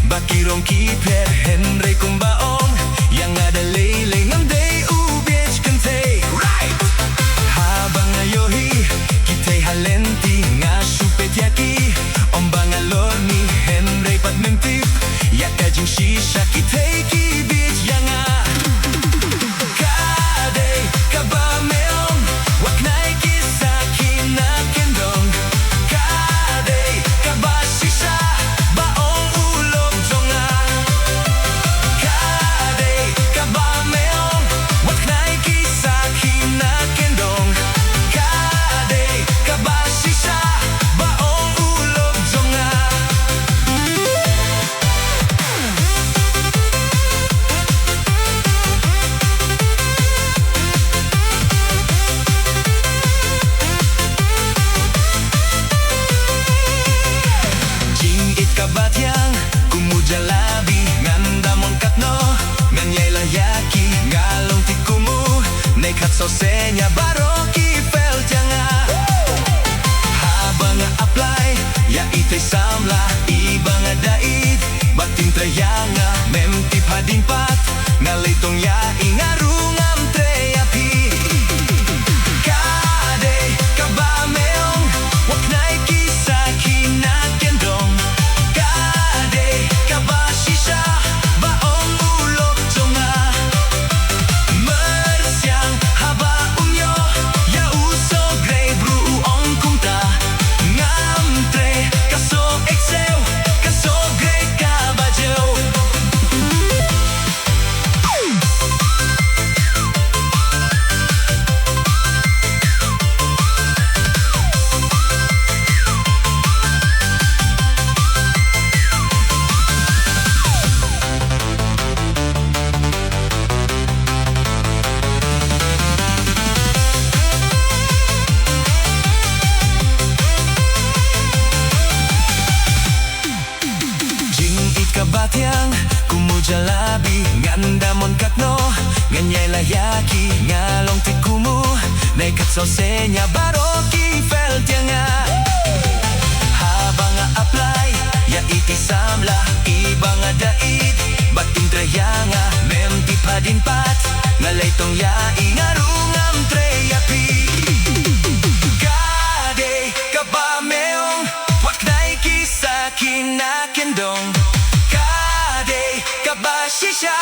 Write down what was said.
bakirong kiper Henry kung baong yang ada lele ngamday biej kynthei right habang ayohi kitay halenti nga supet yaki ombang alor ni Henry pat mentip ya kajing shisha kitay kibit yanga kadey kabameong waknay kisa kinakendong kadey kabasisa baong ulog jonga kadey kabameong waknay kisa kinakendong kadey kabasisa baong ulog jonga kabatyang kumujalabi ngandamon katno nganyay layaki ngalong tikumu nekat sosenya baroki peltyanga habang apply ya itay samla ibang dait batin trayanga memtip hadimpat ngalitong ya ingarungam treyapi kadey kabameong waknay kisa kinakendong kabatyang kumujalabi ngandamon katno nganyay layaki ngalong tikumu nekat sosenya baroki peltyanga habang apply ya itisamla ibang dait batin trayanga memtip hadinpat ngalaytong ya ingarungam treyapi kadey kabameong waknay kisa kinakendong kadey kabasisa